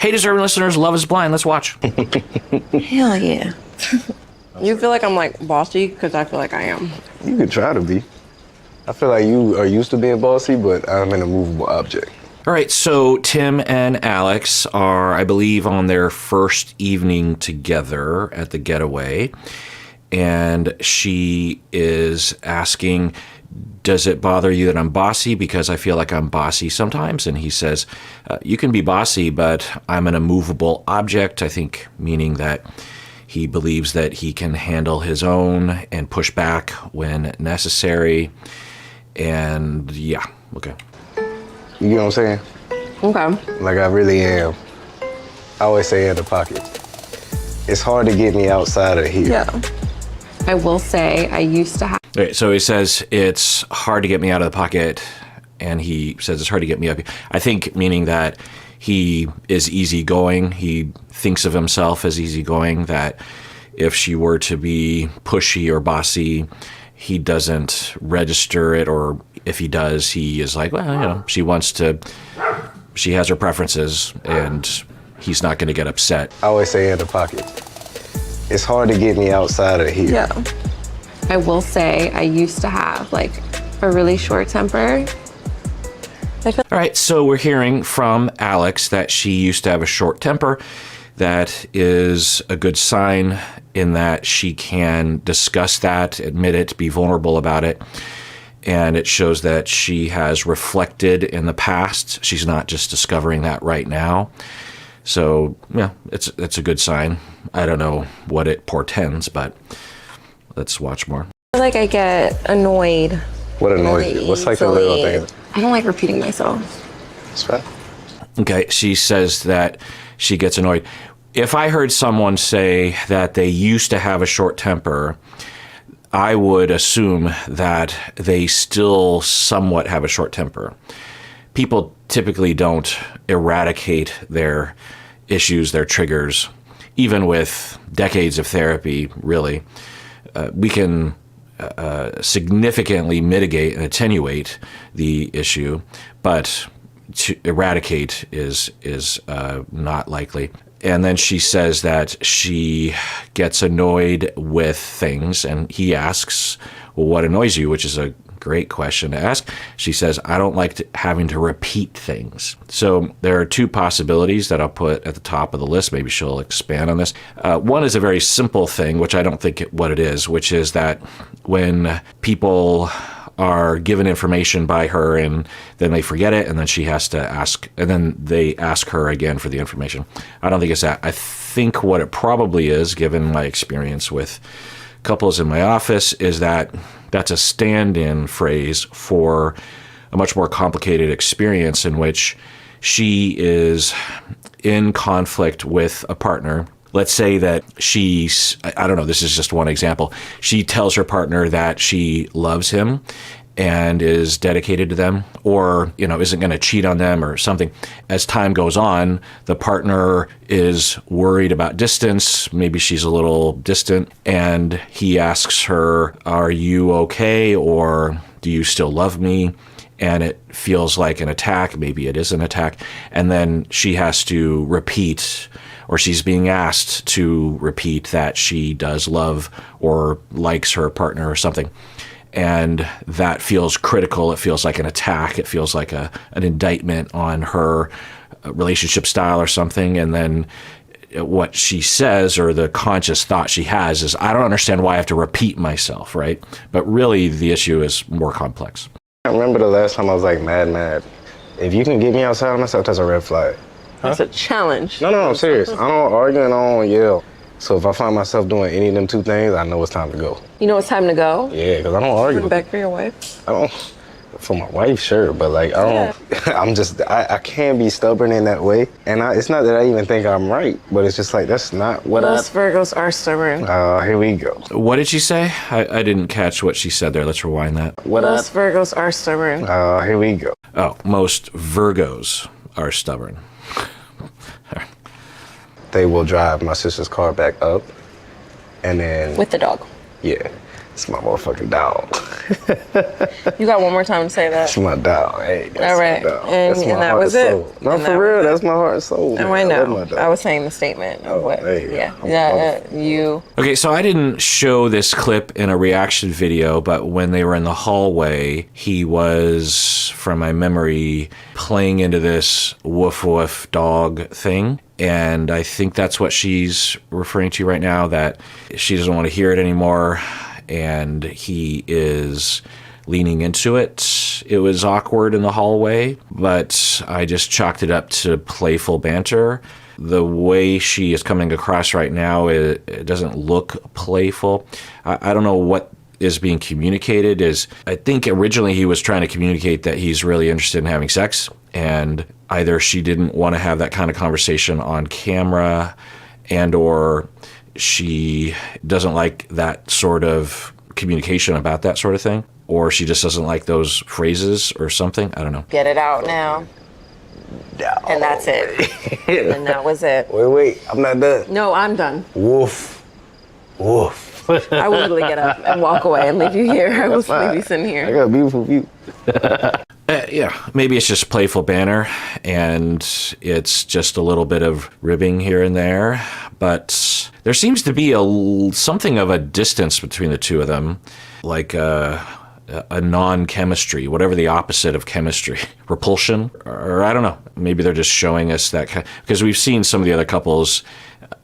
Hey, deserving listeners, Love is Blind. Let's watch. Hell yeah. You feel like I'm like bossy? Because I feel like I am. You could try to be. I feel like you are used to being bossy, but I'm an immovable object. All right, so Tim and Alex are, I believe, on their first evening together at the Getaway. And she is asking, does it bother you that I'm bossy? Because I feel like I'm bossy sometimes. And he says, you can be bossy, but I'm an immovable object. I think meaning that he believes that he can handle his own and push back when necessary. And yeah, okay. You know what I'm saying? Okay. Like I really am. I always say in the pocket. It's hard to get me outside of here. Yeah. I will say I used to have. Okay, so he says it's hard to get me out of the pocket, and he says it's hard to get me up. I think meaning that he is easygoing. He thinks of himself as easygoing, that if she were to be pushy or bossy, he doesn't register it, or if he does, he is like, well, you know, she has her preferences, and he's not going to get upset. I always say in the pocket. It's hard to get me outside of here. Yeah. I will say I used to have like a really short temper. All right, so we're hearing from Alex that she used to have a short temper. That is a good sign in that she can discuss that, admit it, be vulnerable about it. And it shows that she has reflected in the past. She's not just discovering that right now. So, yeah, it's a good sign. I don't know what it portends, but let's watch more. I feel like I get annoyed. What annoys you? What's like the little thing? I don't like repeating myself. It's fine. Okay, she says that she gets annoyed. If I heard someone say that they used to have a short temper, I would assume that they still somewhat have a short temper. People typically don't eradicate their issues, their triggers, even with decades of therapy, really. We can significantly mitigate and attenuate the issue, but to eradicate is not likely. And then she says that she gets annoyed with things, and he asks, well, what annoys you? Which is a great question to ask. She says, I don't like having to repeat things. So there are two possibilities that I'll put at the top of the list. Maybe she'll expand on this. One is a very simple thing, which I don't think what it is, which is that when people are given information by her and then they forget it, and then she has to ask, and then they ask her again for the information. I don't think it's that. I think what it probably is, given my experience with couples in my office, is that that's a stand-in phrase for a much more complicated experience in which she is in conflict with a partner. Let's say that she's, I don't know, this is just one example. She tells her partner that she loves him and is dedicated to them, or, you know, isn't going to cheat on them or something. As time goes on, the partner is worried about distance. Maybe she's a little distant, and he asks her, are you okay? Or do you still love me? And it feels like an attack. Maybe it is an attack. And then she has to repeat, or she's being asked to repeat that she does love or likes her partner or something. And that feels critical. It feels like an attack. It feels like an indictment on her relationship style or something. And then what she says, or the conscious thought she has, is, I don't understand why I have to repeat myself, right? But really, the issue is more complex. I remember the last time I was like mad. If you can get me outside of myself, that's a red flag. That's a challenge. No, I'm serious. I don't argue and I don't yell. So if I find myself doing any of them two things, I know it's time to go. You know it's time to go? Yeah, because I don't argue. Put it back for your wife? I don't, for my wife, sure, but like, I don't, yeah. I can't be stubborn in that way. And it's not that I even think I'm right, but it's just like, that's not what Most Virgos are stubborn. Here we go. What did she say? I didn't catch what she said there. Let's rewind that. Most Virgos are stubborn. Here we go. Oh, most Virgos are stubborn. They will drive my sister's car back up, and then... With the dog. Yeah. It's my motherfucking dog. You got one more time to say that. That's my dog. Hey, that's All right. my dog. And- That's my and that heart was and it. soul. No, And that for real, was it. that's my heart and soul. Oh, man. I love my know. dog. I was saying the statement of Oh, what. hey, Yeah. I'm- Yeah. You. Okay, so I didn't show this clip in a reaction video, but when they were in the hallway, he was, from my memory, playing into this woof woof dog thing. And I think that's what she's referring to right now, that she doesn't want to hear it anymore. And he is leaning into it. It was awkward in the hallway, but I just chalked it up to playful banter. The way she is coming across right now, it doesn't look playful. I don't know what is being communicated. I think originally he was trying to communicate that he's really interested in having sex, and either she didn't want to have that kind of conversation on camera, and or she doesn't like that sort of communication about that sort of thing, or she just doesn't like those phrases or something. I don't know. Get it out now. And that's it. And that was it. Wait, I'm not done. No, I'm done. Woof. Woof. I will literally get up and walk away and leave you here. I will leave you sitting I here. got a beautiful view. Yeah, maybe it's just playful banter, and it's just a little bit of ribbing here and there, but there seems to be something of a distance between the two of them, like a non-chemistry, whatever the opposite of chemistry, repulsion, or I don't know. Maybe they're just showing us that, because we've seen some of the other couples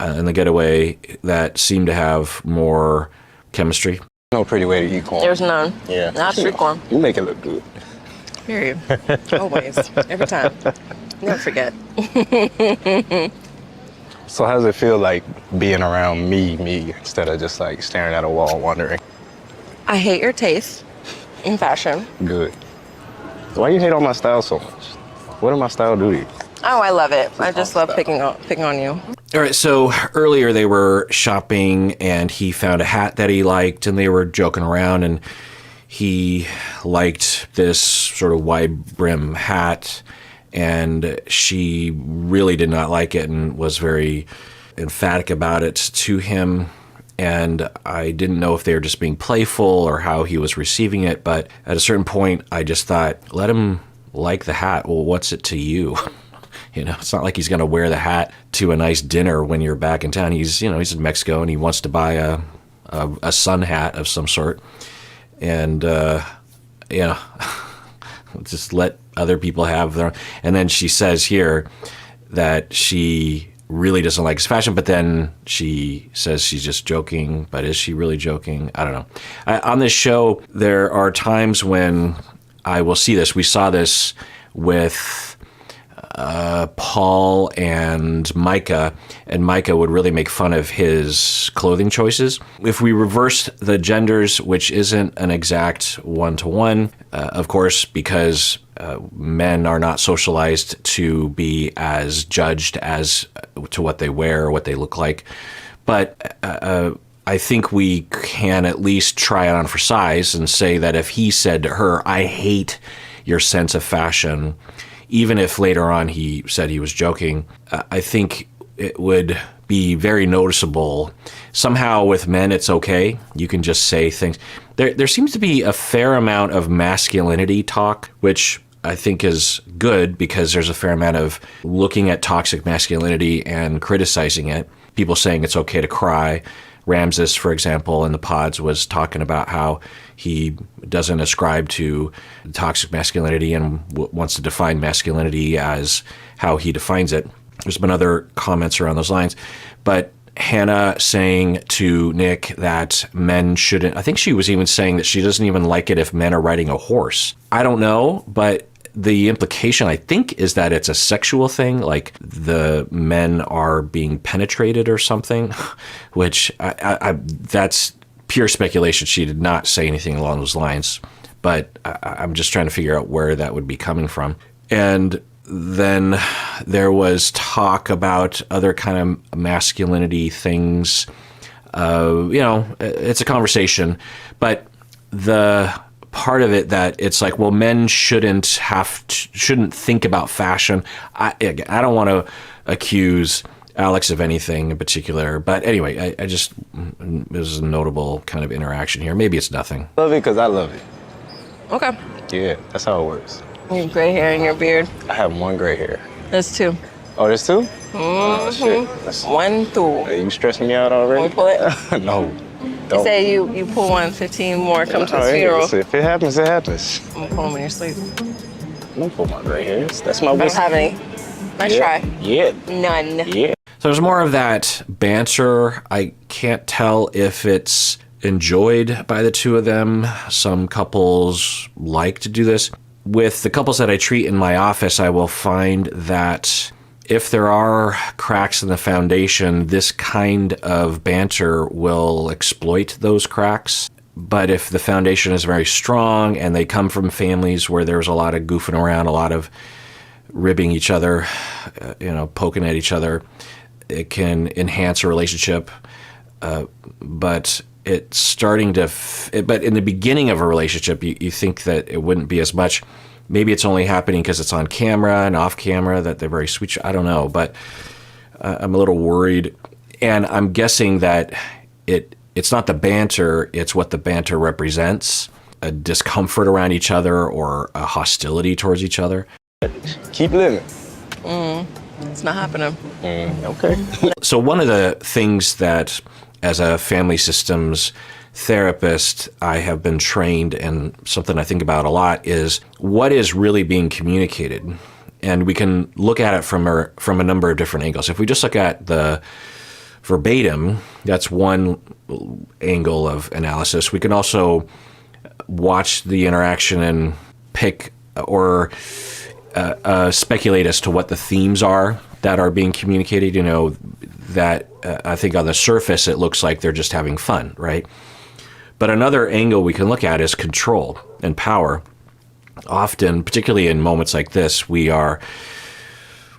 in The Getaway that seem to have more chemistry. No pretty way to eat corn. There's none. Yeah. Not street corn. You make it look good. Period. Always. Every time. Never forget. So how does it feel like being around me, instead of just like staring at a wall wondering? I hate your taste in fashion. Good. Why you hate on my style so much? What did my style do to you? Oh, I love it. I just love picking on you. All right, so earlier they were shopping and he found a hat that he liked and they were joking around, and he liked this sort of wide brim hat and she really did not like it and was very emphatic about it to him. And I didn't know if they were just being playful or how he was receiving it, but at a certain point I just thought, let him like the hat. Well, what's it to you? You know, it's not like he's going to wear the hat to a nice dinner when you're back in town. He's in Mexico and he wants to buy a sun hat of some sort. And, just let other people have their. And then she says here that she really doesn't like his fashion, but then she says she's just joking. But is she really joking? I don't know. On this show, there are times when I will see this. We saw this with Paul and Micah would really make fun of his clothing choices. If we reverse the genders, which isn't an exact one-to-one, of course, because men are not socialized to be as judged as to what they wear or what they look like. But I think we can at least try it on for size and say that if he said to her, I hate your sense of fashion, even if later on he said he was joking, I think it would be very noticeable. Somehow with men, it's okay. You can just say things. There seems to be a fair amount of masculinity talk, which I think is good because there's a fair amount of looking at toxic masculinity and criticizing it. People saying it's okay to cry. Ramses, for example, in the pods was talking about how he doesn't ascribe to toxic masculinity and wants to define masculinity as how he defines it. There's been other comments around those lines. But Hannah saying to Nick that men shouldn't, I think she was even saying that she doesn't even like it if men are riding a horse. I don't know, but the implication, I think, is that it's a sexual thing, like the men are being penetrated or something, which that's pure speculation. She did not say anything along those lines, but I'm just trying to figure out where that would be coming from. And then there was talk about other kind of masculinity things. It's a conversation, but the part of it that it's like, well, men shouldn't think about fashion. I don't want to accuse Alex, if anything, in particular. But anyway, I just, there's a notable kind of interaction here. Maybe it's nothing. Love it because I love it. Okay. Yeah, that's how it works. You have gray hair in your beard. I have one gray hair. There's two. Oh, there's two? Oh, shit. That's, 1, 2. are you stressing me out already? Can we pull it? No. You Don't. say you pull 1, 15 more, come to Oh, his yeah, funeral. so if it happens, it happens. I'm gonna pull them in your sleep. Don't pull my gray hairs. That's my I don't wisdom. have any. Nice Yeah. try. Yeah. None. Yeah. So there's more of that banter. I can't tell if it's enjoyed by the two of them. Some couples like to do this. With the couples that I treat in my office, I will find that if there are cracks in the foundation, this kind of banter will exploit those cracks. But if the foundation is very strong and they come from families where there's a lot of goofing around, a lot of ribbing each other, poking at each other, it can enhance a relationship. But it's starting to, but in the beginning of a relationship, you think that it wouldn't be as much. Maybe it's only happening because it's on camera and off camera, that they're very sweet. I don't know, but I'm a little worried. And I'm guessing that it's not the banter, it's what the banter represents, a discomfort around each other or a hostility towards each other. Keep living. It's not happening. Okay. So one of the things that, as a family systems therapist, I have been trained, and something I think about a lot, is what is really being communicated. And we can look at it from a number of different angles. If we just look at the verbatim, that's one angle of analysis. We can also watch the interaction and pick or speculate as to what the themes are that are being communicated. That I think on the surface it looks like they're just having fun, right? But another angle we can look at is control and power. Often, particularly in moments like this, we are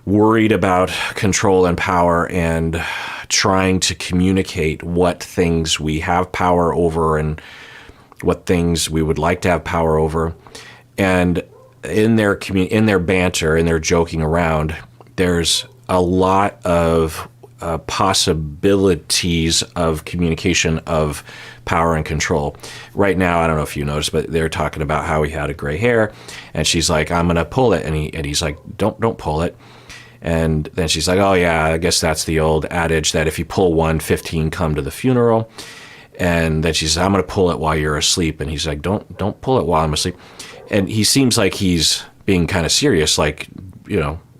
worried about control and power and trying to communicate what things we have power over and what things we would like to have power over. And in their banter, in their joking around, there's a lot of possibilities of communication of power and control. Right now, I don't know if you noticed, but they're talking about how he had a gray hair, and she's like, "I'm gonna pull it," and he's like, "Don't pull it." And then she's like, "Oh yeah, I guess that's the old adage that if you pull 1, 15 come to the funeral." And then she says, "I'm gonna pull it while you're asleep," and he's like, "Don't pull it while I'm asleep." And he seems like he's being kind of serious, like,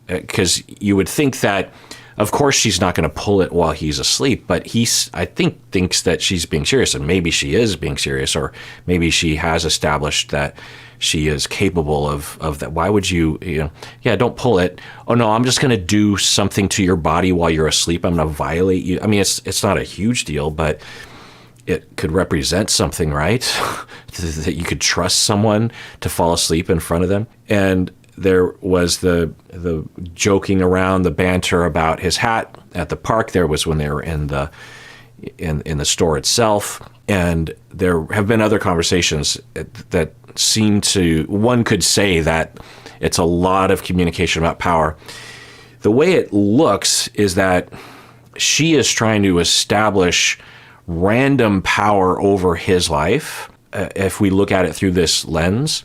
because you would think that, of course, she's not going to pull it while he's asleep, but I think, thinks that she's being serious, and maybe she is being serious, or maybe she has established that she is capable of that. Why would you, yeah, don't pull it. Oh no, I'm just going to do something to your body while you're asleep. I'm going to violate you. I mean, it's not a huge deal, but it could represent something, right? That you could trust someone to fall asleep in front of them. And there was the joking around, the banter about his hat at the park. There was when they were in the store itself. And there have been other conversations that seem to, one could say that it's a lot of communication about power. The way it looks is that she is trying to establish random power over his life, if we look at it through this lens.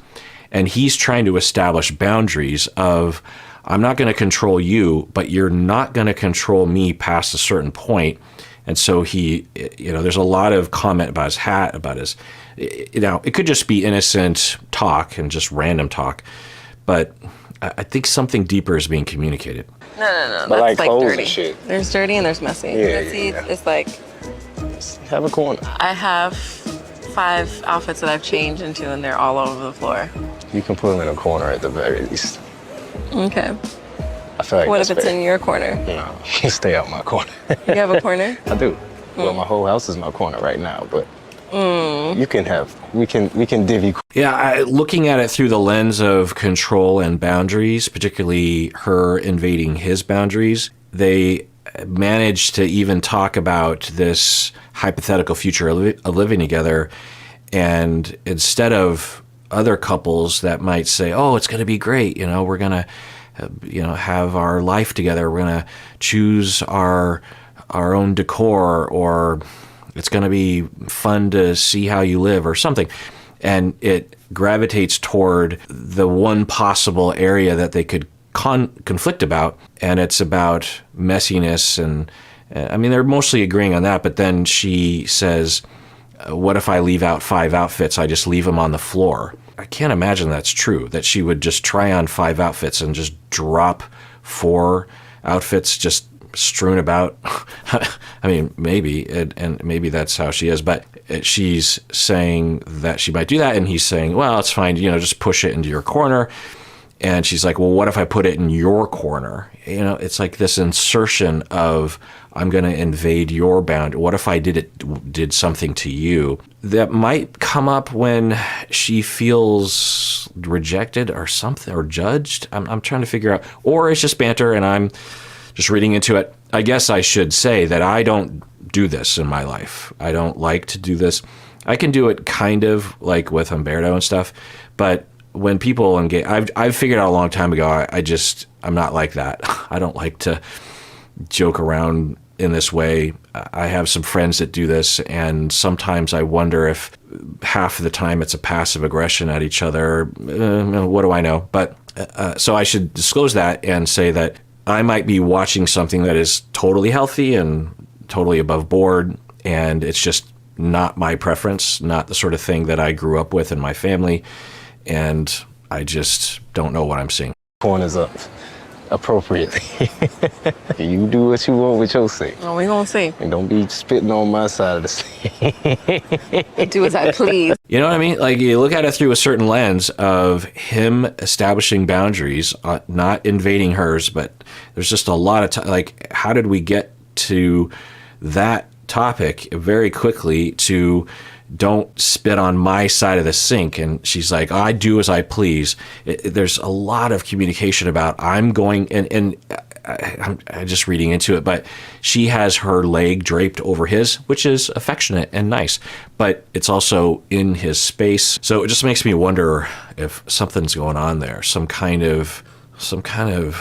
And he's trying to establish boundaries of, I'm not going to control you, but you're not going to control me past a certain point. And so there's a lot of comment about his hat, about his, it could just be innocent talk and just random talk. But I think something deeper is being communicated. No. But That's like clothes dirty. and shit. There's dirty and there's messy. Yeah, Messy, yeah. it's like, Have a corner. I have 5 outfits that I've changed into, and they're all over the floor. You can put them in a corner at the very least. Okay. I feel like What if that's it's fair. in your corner? No, stay out my corner. You have a corner? I do. Well, my whole house is my corner right now, but we can divvy. Yeah, looking at it through the lens of control and boundaries, particularly her invading his boundaries, they managed to even talk about this hypothetical future of living together. And instead of other couples that might say, "Oh, it's going to be great, we're going to have our life together. We're going to choose our own decor, or it's going to be fun to see how you live or something. And it gravitates toward the one possible area that they could conflict about, and it's about messiness. And I mean, they're mostly agreeing on that, but then she says, what if I leave out 5 outfits? I just leave them on the floor. I can't imagine that's true, that she would just try on 5 outfits and just drop 4 outfits just strewn about. I mean, maybe, and maybe that's how she is, but she's saying that she might do that, and he's saying, well, it's fine, just push it into your corner. And she's like, well, what if I put it in your corner? It's like this insertion of, I'm going to invade your boundary. What if I did something to you? That might come up when she feels rejected or something, or judged. I'm trying to figure out, or it's just banter and I'm just reading into it. I guess I should say that I don't do this in my life. I don't like to do this. I can do it kind of like with Humberto and stuff, but when people engage, I've figured out a long time ago, I'm not like that. I don't like to joke around in this way. I have some friends that do this, and sometimes I wonder if half of the time it's a passive aggression at each other. What do I know? But so I should disclose that and say that I might be watching something that is totally healthy and totally above board, and it's just not my preference, not the sort of thing that I grew up with in my family. And I just don't know what I'm seeing. Corners up appropriately. You do what you want with your seat. Oh, we gonna see. And don't be spitting on my side of the seat. Do as I please. You know what I mean? Like, you look at it through a certain lens of him establishing boundaries, not invading hers, but there's just a lot of time. Like, how did we get to that topic very quickly to don't spit on my side of the sink? And she's like, I do as I please. There's a lot of communication about I'm going, and I'm just reading into it, but she has her leg draped over his, which is affectionate and nice, but it's also in his space. So it just makes me wonder if something's going on there, some kind of,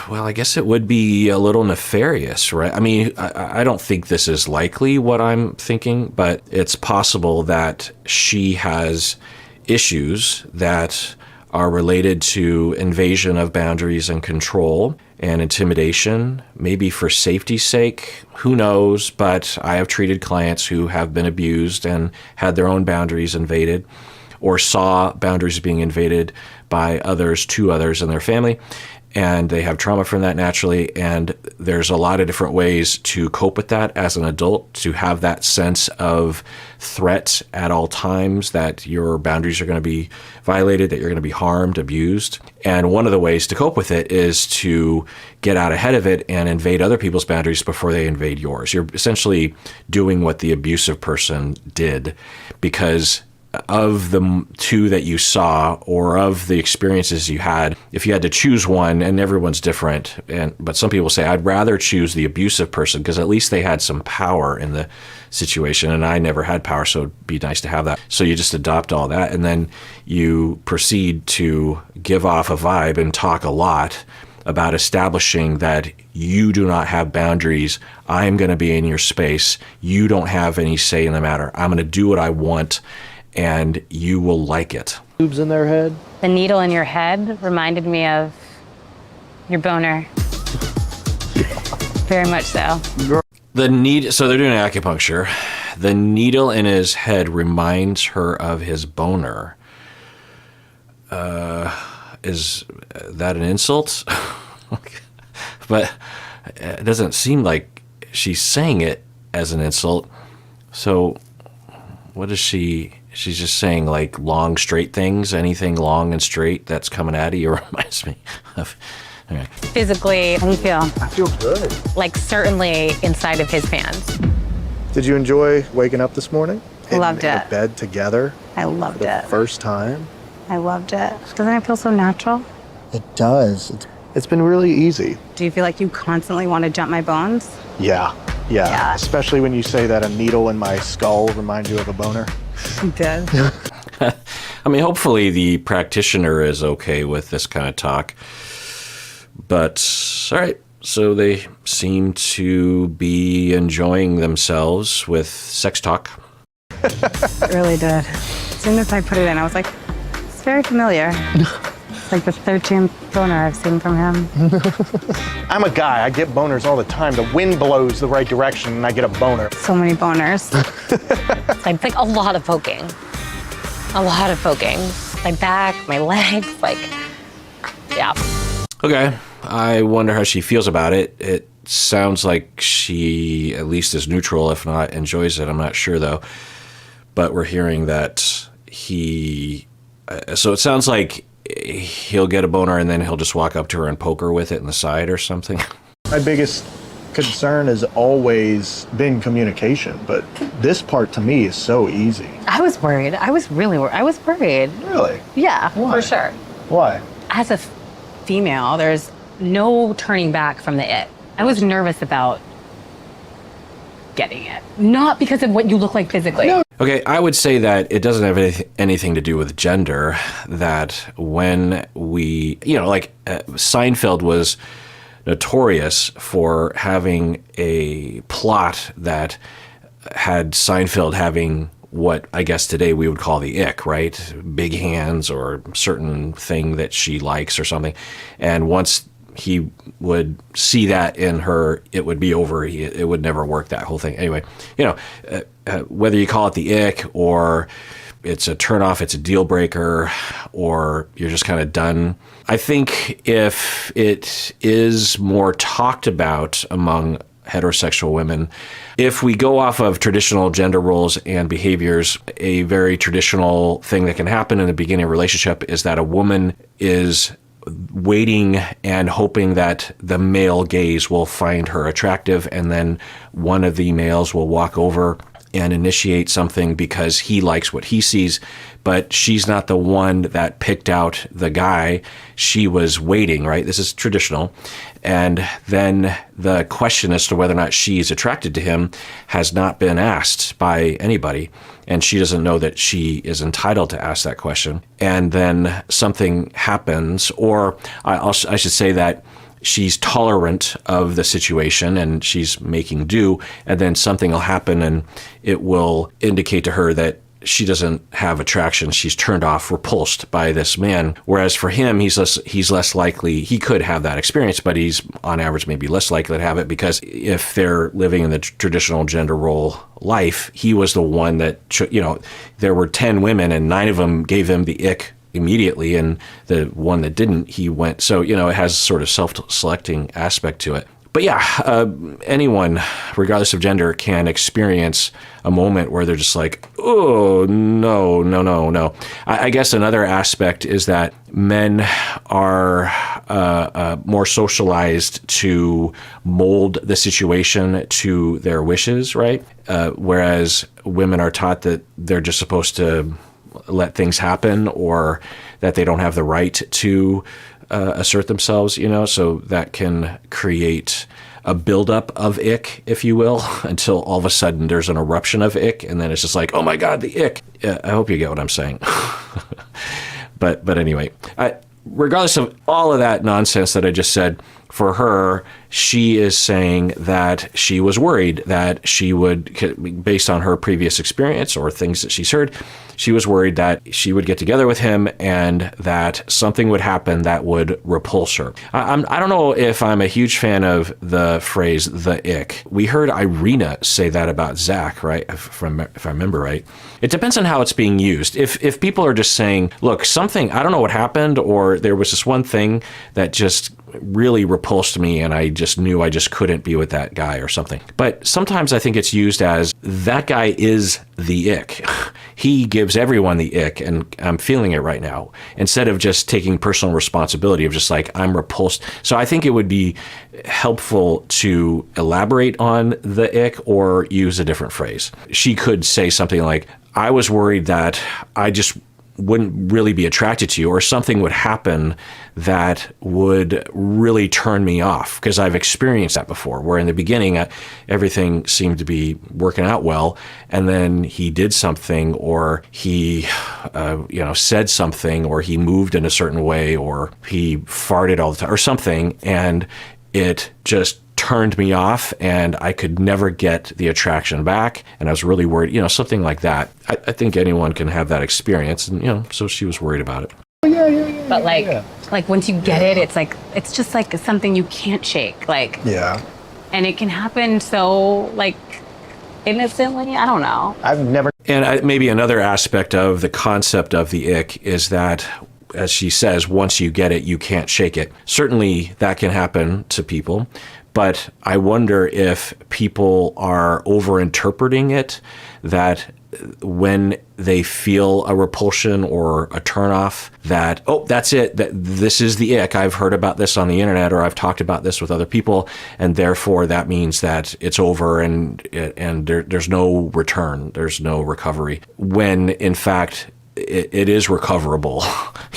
well, I guess it would be a little nefarious, right? I mean, I don't think this is likely what I'm thinking, but it's possible that she has issues that are related to invasion of boundaries and control and intimidation, maybe for safety's sake. Who knows? But I have treated clients who have been abused and had their own boundaries invaded, or saw boundaries being invaded by others to others in their family. And they have trauma from that naturally. And there's a lot of different ways to cope with that as an adult, to have that sense of threat at all times, that your boundaries are going to be violated, that you're going to be harmed, abused. And one of the ways to cope with it is to get out ahead of it and invade other people's boundaries before they invade yours. You're essentially doing what the abusive person did, because of the 2 that you saw, or of the experiences you had, if you had to choose one, and everyone's different, but some people say, I'd rather choose the abusive person because at least they had some power in the situation, and I never had power, so it'd be nice to have that. So you just adopt all that, and then you proceed to give off a vibe and talk a lot about establishing that you do not have boundaries. I'm going to be in your space. You don't have any say in the matter. I'm going to do what I want, and you will like it. Tubes in their head. The needle in your head reminded me of your boner. Very much so. So they're doing acupuncture. The needle in his head reminds her of his boner. Is that an insult? But it doesn't seem like she's saying it as an insult. So what is she? She's just saying, like, long, straight things. Anything long and straight that's coming at you reminds me of. Okay. Physically, how do you feel? I feel good. Like, certainly inside of his pants. Did you enjoy waking up this morning? Loved in it. the bed together I loved for the it. first time? I loved it. Doesn't it feel so natural? It does. It's been really easy. Do you feel like you constantly want to jump my bones? Yeah. Yeah. Especially when you say that a needle in my skull reminds you of a boner. It does. I mean, hopefully the practitioner is okay with this kind of talk. But all right, so they seem to be enjoying themselves with sex talk. It really did. As soon as I put it in, I was like, it's very familiar. It's like the 13th boner I've seen from him. I'm a guy. I get boners all the time. The wind blows the right direction and I get a boner. So many boners. It's like a lot of poking. A lot of poking. My back, my legs, yeah. Okay, I wonder how she feels about it. It sounds like she at least is neutral, if not enjoys it. I'm not sure, though. But we're hearing that he... so it sounds like he'll get a boner and then he'll just walk up to her and poke her with it in the side or something. My biggest concern has always been communication, but this part to me is so easy. I was worried. I was really worried. I was worried. Really? Yeah, Why? for sure. Why? As a female, there's no turning back from the it. I was nervous about getting it. Not because of what you look like physically. No. Okay, I would say that it doesn't have anything to do with gender, that when we, Seinfeld was notorious for having a plot that had Seinfeld having what I guess today we would call the ick, right? Big hands or certain thing that she likes or something. And once he would see that in her, it would be over. It would never work, that whole thing. Anyway, whether you call it the ick or it's a turnoff, it's a deal breaker, or you're just kind of done. I think if it is more talked about among heterosexual women, if we go off of traditional gender roles and behaviors, a very traditional thing that can happen in the beginning of a relationship is that a woman is waiting and hoping that the male gaze will find her attractive, and then one of the males will walk over and initiate something because he likes what he sees, but she's not the one that picked out the guy. She was waiting, right? This is traditional. And then the question as to whether or not she is attracted to him has not been asked by anybody. And she doesn't know that she is entitled to ask that question. And then something happens, or I should say that she's tolerant of the situation and she's making do, and then something will happen and it will indicate to her that she doesn't have attraction. She's turned off, repulsed by this man. Whereas for him, he's less likely. He could have that experience, but he's on average maybe less likely to have it, because if they're living in the traditional gender role life, he was the one that, there were 10 women and 9 of them gave him the ick immediately, and the one that didn't, he went. So, it has sort of self-selecting aspect to it. But yeah, anyone, regardless of gender, can experience a moment where they're just like, oh, no. I guess another aspect is that men are more socialized to mold the situation to their wishes, right? Whereas women are taught that they're just supposed to let things happen, or that they don't have the right to assert themselves, so that can create a buildup of ick, if you will, until all of a sudden there's an eruption of ick, and then it's just like, oh my God, the ick. I hope you get what I'm saying. But anyway, regardless of all of that nonsense that I just said, for her, she is saying that she was worried that she would, based on her previous experience or things that she's heard, she was worried that she would get together with him and that something would happen that would repulse her. I don't know if I'm a huge fan of the phrase, the ick. We heard Irina say that about Zach, right? If I remember right. It depends on how it's being used. If people are just saying, look, something, I don't know what happened, or there was this one thing that just really repulsed me and I just knew I just couldn't be with that guy or something. But sometimes I think it's used as, that guy is the ick. He gives everyone the ick and I'm feeling it right now, instead of just taking personal responsibility of just like, I'm repulsed. So I think it would be helpful to elaborate on the ick or use a different phrase. She could say something like, I was worried that I just wouldn't really be attracted to you, or something would happen that would really turn me off, because I've experienced that before, where in the beginning everything seemed to be working out well, and then he did something, or he said something, or he moved in a certain way, or he farted all the time or something, and it just turned me off, and I could never get the attraction back, and I was really worried, something like that. I think anyone can have that experience, and so she was worried about it. But like once you get it, it's just like something you can't shake. Like, Yeah. and it can happen so like innocently. I don't know. I've never. And maybe another aspect of the concept of the ick is that, as she says, once you get it, you can't shake it. Certainly that can happen to people, but I wonder if people are overinterpreting it, that when they feel a repulsion or a turnoff, that, oh, that's it, that this is the ick. I've heard about this on the internet, or I've talked about this with other people, and therefore that means that it's over, and there's no return, there's no recovery. When in fact it is recoverable.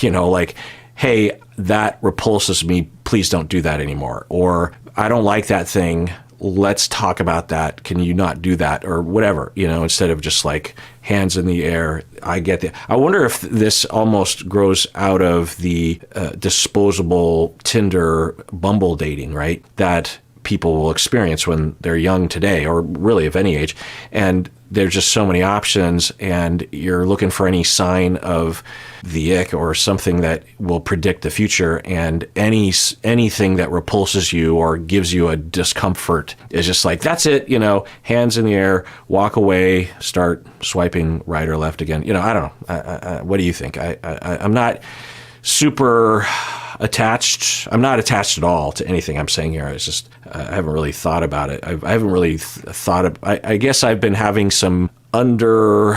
Like, hey, that repulses me, please don't do that anymore. Or, I don't like that thing, let's talk about that, can you not do that, or whatever, instead of just like hands in the air. I get that. I wonder if this almost grows out of the disposable Tinder, Bumble dating, right? That people will experience when they're young today, or really of any age. And there's just so many options, and you're looking for any sign of the ick or something that will predict the future, and anything that repulses you or gives you a discomfort is just like, that's it, hands in the air, walk away, start swiping right or left again. I don't know. What do you think? I'm not super attached. I'm not attached at all to anything I'm saying here. It's just, I haven't really thought about it. I haven't really thought of, I guess I've been having some underlying,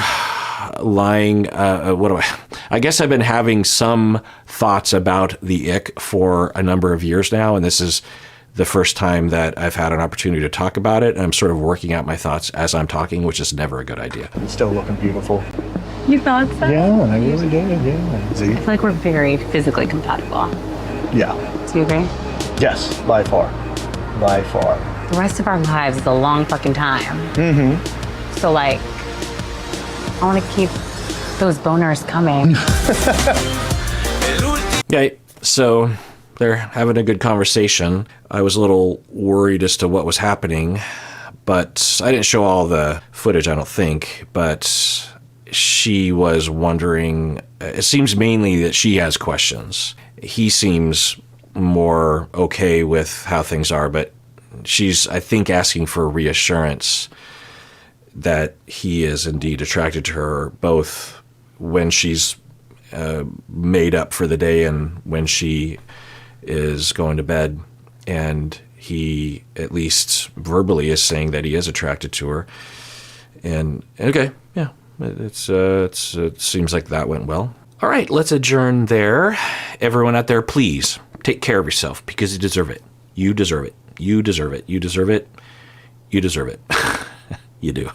I guess I've been having some thoughts about the ick for a number of years now, and this is the first time that I've had an opportunity to talk about it, and I'm sort of working out my thoughts as I'm talking, which is never a good idea. Still looking beautiful. You thought so? Yeah, I really did. Yeah. See? I feel like we're very physically compatible. Yeah. Do you agree? Yes, by far. By far. The rest of our lives is a long fucking time. Mm-hmm. So like, I want to keep those boners coming. Yeah, so they're having a good conversation. I was a little worried as to what was happening, but I didn't show all the footage, I don't think, but she was wondering, it seems mainly that she has questions. He seems more okay with how things are, but she's, I think, asking for reassurance that he is indeed attracted to her, both when she's made up for the day and when she is going to bed. And he, at least verbally, is saying that he is attracted to her. And okay, yeah, it seems like that went well. All right, let's adjourn there. Everyone out there, please take care of yourself, because you deserve it. You deserve it. You deserve it. You deserve it. You deserve it. You do.